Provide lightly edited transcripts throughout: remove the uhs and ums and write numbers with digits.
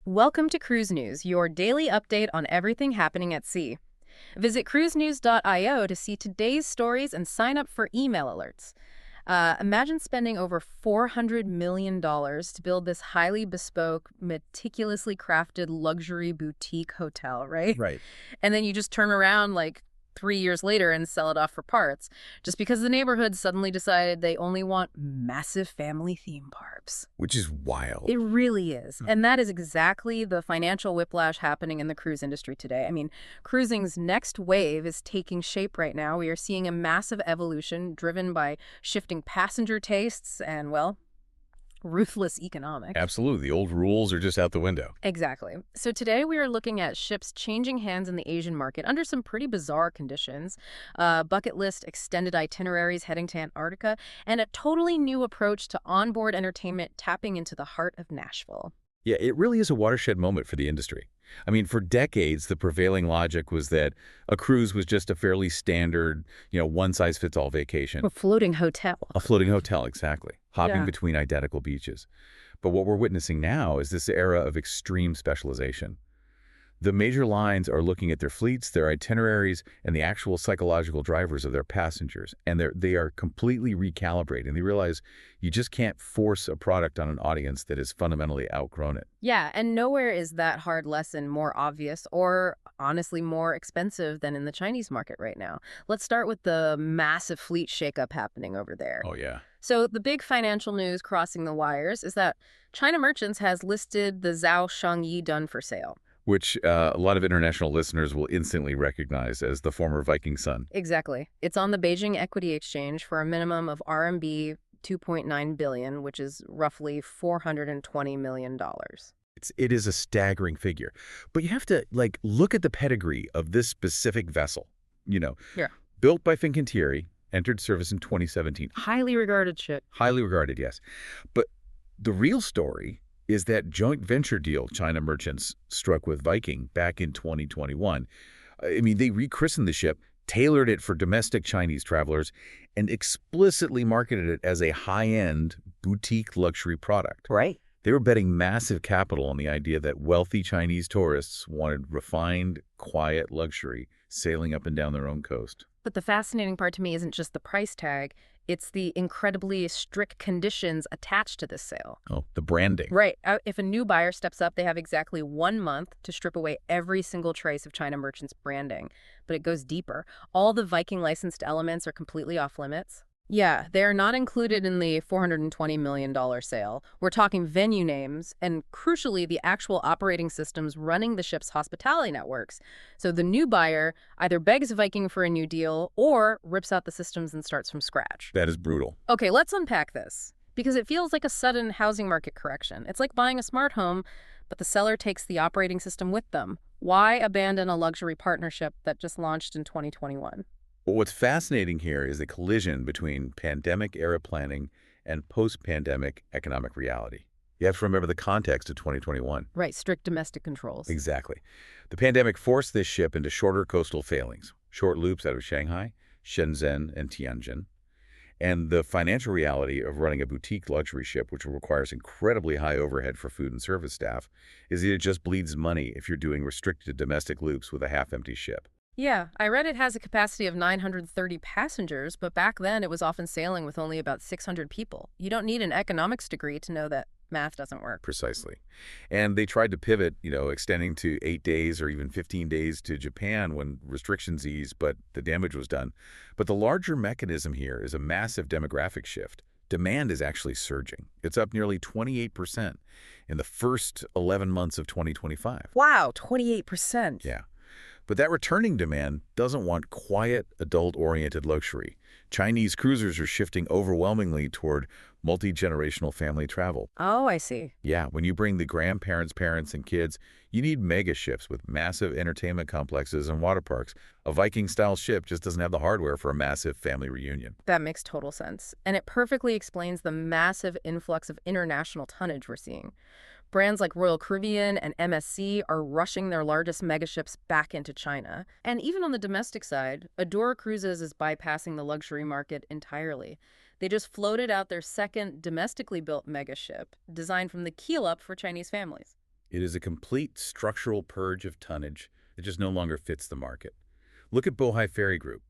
Welcome to Cruise News, your daily update on everything happening at sea. Visit cruisenews.io to see today's stories and sign up for email alerts. Imagine spending over $400 million to build this highly bespoke, meticulously crafted luxury boutique hotel, right? Right. And then you just turn around like 3 years later and sell it off for parts, just because the neighborhood suddenly decided they only want massive family theme parks. Which is wild. It really is. And that is exactly the financial whiplash happening in the cruise industry today. I mean, cruising's next wave is taking shape right now. We are seeing a massive evolution driven by shifting passenger tastes and, well, ruthless economics. Absolutely. The old rules are just out the window. Exactly. So today we are looking at ships changing hands in the Asian market under some pretty bizarre conditions, bucket list extended itineraries heading to Antarctica, and a totally new approach to onboard entertainment tapping into the heart of Nashville. Yeah, it really is a watershed moment for the industry. I mean, for decades, the prevailing logic was that a cruise was just a fairly standard, one-size-fits-all vacation. A floating hotel. A floating hotel, exactly. Hopping Yeah. between identical beaches. But what we're witnessing now is this era of extreme specialization. The major lines are looking at their fleets, their itineraries, and the actual psychological drivers of their passengers. And they are completely recalibrating. They realize you just can't force a product on an audience that has fundamentally outgrown it. Yeah, and nowhere is that hard lesson more obvious or honestly more expensive than in the Chinese market right now. Let's start with the massive fleet shakeup happening over there. Oh, yeah. So the big financial news crossing the wires is that China Merchants has listed the Zhao Shangyi Dun for sale. Which a lot of international listeners will instantly recognize as the former Viking Sun. Exactly. It's on the Beijing Equity Exchange for a minimum of RMB 2.9 billion, which is roughly $420 million. It is a staggering figure. But you have to, look at the pedigree of this specific vessel. Yeah. Built by Fincantieri, entered service in 2017. Highly regarded ship. Highly regarded, yes. But the real story is that joint venture deal China Merchants struck with Viking back in 2021. I mean, they rechristened the ship, tailored it for domestic Chinese travelers, and explicitly marketed it as a high-end boutique luxury product. Right. They were betting massive capital on the idea that wealthy Chinese tourists wanted refined, quiet luxury sailing up and down their own coast. But the fascinating part to me isn't just the price tag, it's the incredibly strict conditions attached to this sale. Oh, the branding. Right. If a new buyer steps up, they have exactly 1 month to strip away every single trace of China Merchants branding. But it goes deeper. All the Viking licensed elements are completely off limits. Yeah, they are not included in the $420 million sale. We're talking venue names and, crucially, the actual operating systems running the ship's hospitality networks. So the new buyer either begs Viking for a new deal or rips out the systems and starts from scratch. That is brutal. Okay, let's unpack this, because it feels like a sudden housing market correction. It's like buying a smart home, but the seller takes the operating system with them. Why abandon a luxury partnership that just launched in 2021? But what's fascinating here is the collision between pandemic-era planning and post-pandemic economic reality. You have to remember the context of 2021. Right, strict domestic controls. Exactly. The pandemic forced this ship into shorter coastal failings, short loops out of Shanghai, Shenzhen, and Tianjin. And the financial reality of running a boutique luxury ship, which requires incredibly high overhead for food and service staff, is that it just bleeds money if you're doing restricted domestic loops with a half-empty ship. Yeah, I read it has a capacity of 930 passengers, but back then it was often sailing with only about 600 people. You don't need an economics degree to know that math doesn't work. Precisely. And they tried to pivot, extending to 8 days or even 15 days to Japan when restrictions eased, but the damage was done. But the larger mechanism here is a massive demographic shift. Demand is actually surging. It's up nearly 28% in the first 11 months of 2025. Wow, 28%. Yeah. But that returning demand doesn't want quiet, adult-oriented luxury. Chinese cruisers are shifting overwhelmingly toward multi-generational family travel. Oh, I see. Yeah, when you bring the grandparents, parents, and kids, you need mega ships with massive entertainment complexes and water parks. A Viking-style ship just doesn't have the hardware for a massive family reunion. That makes total sense. And it perfectly explains the massive influx of international tonnage we're seeing. Brands like Royal Caribbean and MSC are rushing their largest megaships back into China. And even on the domestic side, Adora Cruises is bypassing the luxury market entirely. They just floated out their second domestically built megaship, designed from the keel up for Chinese families. It is a complete structural purge of tonnage that just no longer fits the market. Look at Bohai Ferry Group.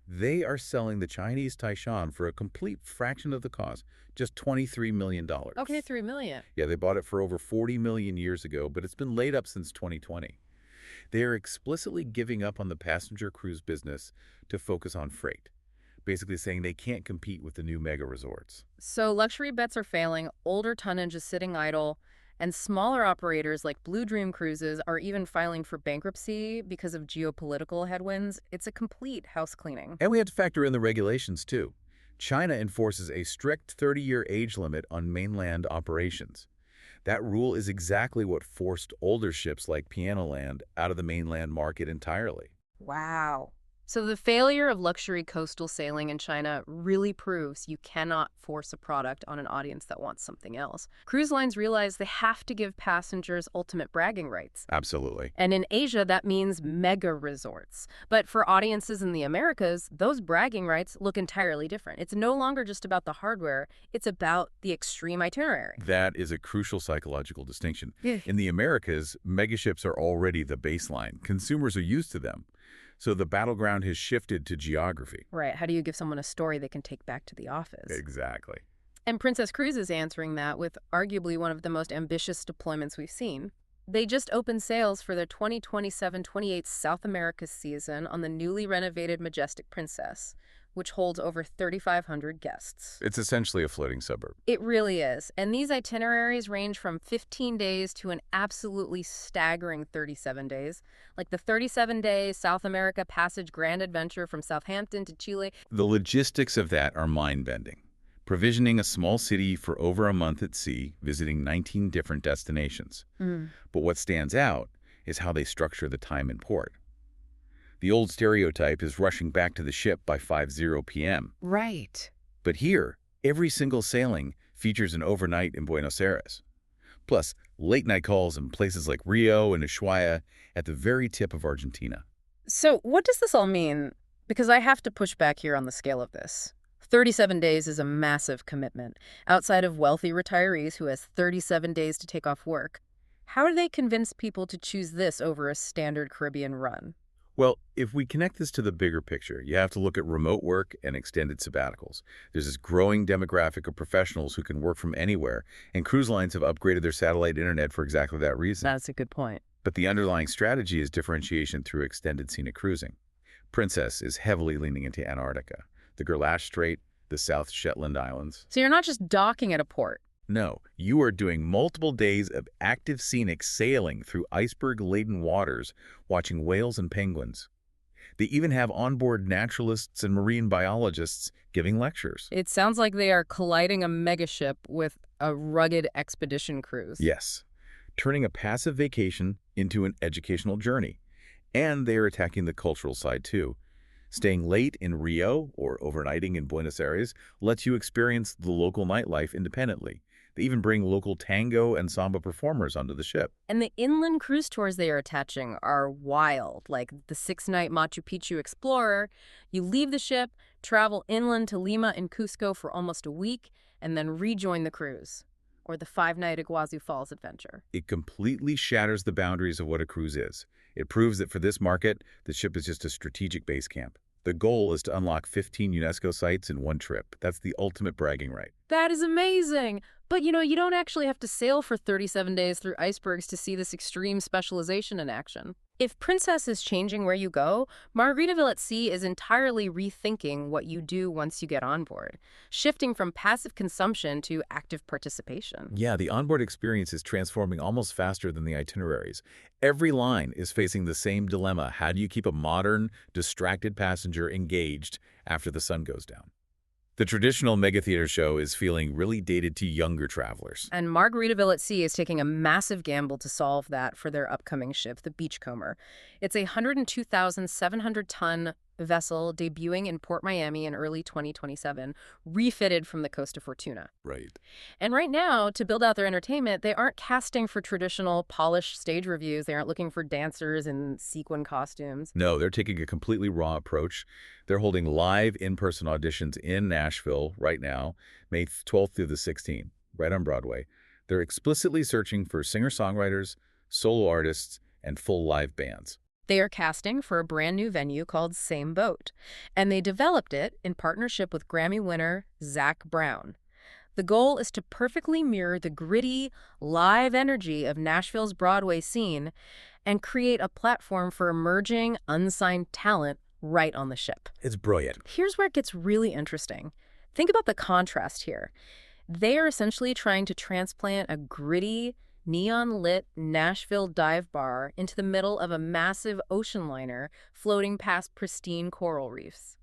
They are selling the Chinese Taishan for a complete fraction of the cost, just $23 million. Okay, 3 million. Yeah, they bought it for over 40 million years ago, but it's been laid up since 2020. They are explicitly giving up on the passenger cruise business to focus on freight, basically saying they can't compete with the new mega resorts. So luxury bets are failing, older tonnage is sitting idle, and smaller operators like Blue Dream Cruises are even filing for bankruptcy because of geopolitical headwinds. It's a complete house cleaning. And we have to factor in the regulations, too. China enforces a strict 30-year age limit on mainland operations. That rule is exactly what forced older ships like Pianoland out of the mainland market entirely. Wow. So the failure of luxury coastal sailing in China really proves you cannot force a product on an audience that wants something else. Cruise lines realize they have to give passengers ultimate bragging rights. Absolutely. And in Asia, that means mega resorts. But for audiences in the Americas, those bragging rights look entirely different. It's no longer just about the hardware, it's about the extreme itinerary. That is a crucial psychological distinction. Yeah. In the Americas, megaships are already the baseline. Consumers are used to them. So the battleground has shifted to geography. Right. How do you give someone a story they can take back to the office? Exactly. And Princess Cruises is answering that with arguably one of the most ambitious deployments we've seen. They just opened sales for their 2027-28 South America season on the newly renovated Majestic Princess, which holds over 3,500 guests. It's essentially a floating suburb. It really is. And these itineraries range from 15 days to an absolutely staggering 37 days, like the 37-day South America Passage Grand Adventure from Southampton to Chile. The logistics of that are mind-bending. Provisioning a small city for over a month at sea, visiting 19 different destinations. But what stands out is how they structure the time in port. The old stereotype is rushing back to the ship by 5:00 p.m. Right. But here, every single sailing features an overnight in Buenos Aires. Plus, late-night calls in places like Rio and Ushuaia at the very tip of Argentina. So what does this all mean? Because I have to push back here on the scale of this. 37 days is a massive commitment. Outside of wealthy retirees who has 37 days to take off work, how do they convince people to choose this over a standard Caribbean run? Well, if we connect this to the bigger picture, you have to look at remote work and extended sabbaticals. There's this growing demographic of professionals who can work from anywhere, and cruise lines have upgraded their satellite internet for exactly that reason. That's a good point. But the underlying strategy is differentiation through extended scenic cruising. Princess is heavily leaning into Antarctica, the Gerlache Strait, the South Shetland Islands. So you're not just docking at a port. No, you are doing multiple days of active scenic sailing through iceberg-laden waters, watching whales and penguins. They even have onboard naturalists and marine biologists giving lectures. It sounds like they are colliding a megaship with a rugged expedition cruise. Yes, turning a passive vacation into an educational journey. And they are attacking the cultural side, too. Staying late in Rio or overnighting in Buenos Aires lets you experience the local nightlife independently. They even bring local tango and samba performers onto the ship. And the inland cruise tours they are attaching are wild, like the 6-night Machu Picchu Explorer. You leave the ship, travel inland to Lima and Cusco for almost a week, and then rejoin the cruise. Or the 5-night Iguazu Falls adventure. It completely shatters the boundaries of what a cruise is. It proves that for this market, the ship is just a strategic base camp. The goal is to unlock 15 UNESCO sites in one trip. That's the ultimate bragging right. That is amazing! But, you don't actually have to sail for 37 days through icebergs to see this extreme specialization in action. If Princess is changing where you go, Margaritaville at Sea is entirely rethinking what you do once you get on board, shifting from passive consumption to active participation. Yeah, the onboard experience is transforming almost faster than the itineraries. Every line is facing the same dilemma. How do you keep a modern, distracted passenger engaged after the sun goes down? The traditional megatheater show is feeling really dated to younger travelers. And Margaritaville at Sea is taking a massive gamble to solve that for their upcoming ship, the Beachcomber. It's a 102,700-ton vessel debuting in Port Miami in early 2027, refitted from the Costa Fortuna. Right. And right now, to build out their entertainment, they aren't casting for traditional polished stage reviews. They aren't looking for dancers in sequin costumes. No, they're taking a completely raw approach. They're holding live in-person auditions in Nashville right now, May 12th through the 16th, right on Broadway. They're explicitly searching for singer-songwriters, solo artists, and full live bands. They are casting for a brand new venue called Same Boat, and they developed it in partnership with Grammy winner Zach Brown. The goal is to perfectly mirror the gritty, live energy of Nashville's Broadway scene and create a platform for emerging, unsigned talent right on the ship. It's brilliant. Here's where it gets really interesting. Think about the contrast here. They are essentially trying to transplant a gritty, neon-lit Nashville dive bar into the middle of a massive ocean liner floating past pristine coral reefs.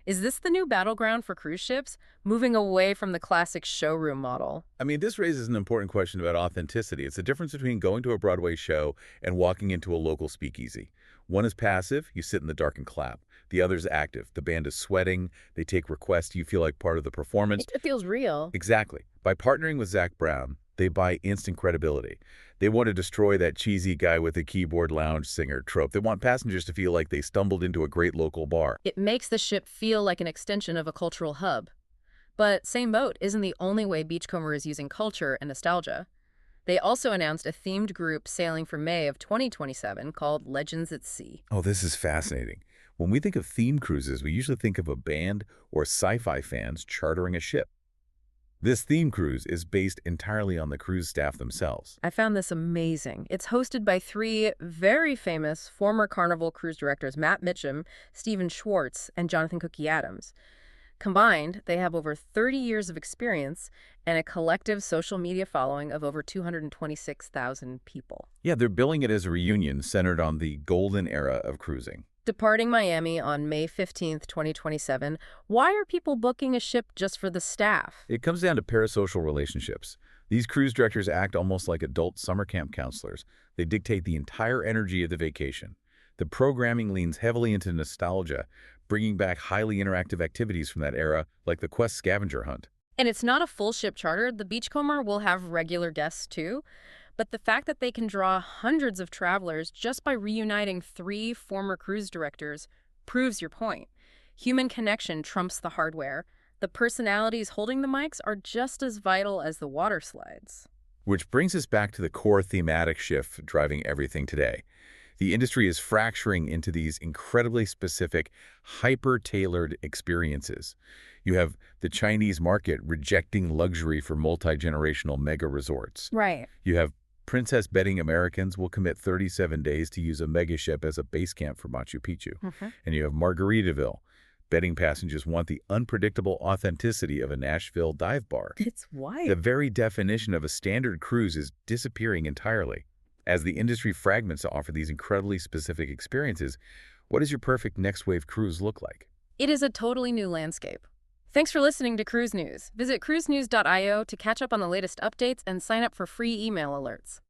Is this the new battleground for cruise ships, moving away from the classic showroom model? I mean, this raises an important question about authenticity. It's the difference between going to a Broadway show and walking into a local speakeasy. One is passive, you sit in the dark and clap. The other is active. The band is sweating, they take requests, you feel like part of the performance. It feels real. Exactly. By partnering with Zach Brown, they buy instant credibility. They want to destroy that cheesy guy with a keyboard lounge singer trope. They want passengers to feel like they stumbled into a great local bar. It makes the ship feel like an extension of a cultural hub. But Same Boat isn't the only way Beachcomber is using culture and nostalgia. They also announced a themed group sailing for May of 2027 called Legends at Sea. Oh, this is fascinating. When we think of theme cruises, we usually think of a band or sci-fi fans chartering a ship. This theme cruise is based entirely on the cruise staff themselves. I found this amazing. It's hosted by three very famous former Carnival cruise directors, Matt Mitchum, Stephen Schwartz, and Jonathan Cookie Adams. Combined, they have over 30 years of experience and a collective social media following of over 226,000 people. Yeah, they're billing it as a reunion centered on the golden era of cruising. Departing Miami on May 15th, 2027, why are people booking a ship just for the staff? It comes down to parasocial relationships. These cruise directors act almost like adult summer camp counselors. They dictate the entire energy of the vacation. The programming leans heavily into nostalgia, bringing back highly interactive activities from that era, like the Quest scavenger hunt. And it's not a full ship charter. The Beachcomber will have regular guests too. But the fact that they can draw hundreds of travelers just by reuniting three former cruise directors proves your point. Human connection trumps the hardware. The personalities holding the mics are just as vital as the water slides. Which brings us back to the core thematic shift driving everything today. The industry is fracturing into these incredibly specific, hyper-tailored experiences. You have the Chinese market rejecting luxury for multi-generational mega resorts. Right. You have princess bedding Americans will commit 37 days to use a megaship as a base camp for Machu Picchu. And you have Margaritaville. Bedding passengers want the unpredictable authenticity of a Nashville dive bar. It's wild. The very definition of a standard cruise is disappearing entirely. As the industry fragments to offer these incredibly specific experiences, what does your perfect next wave cruise look like? It is a totally new landscape. Thanks for listening to Cruise News. Visit cruisenews.io to catch up on the latest updates and sign up for free email alerts.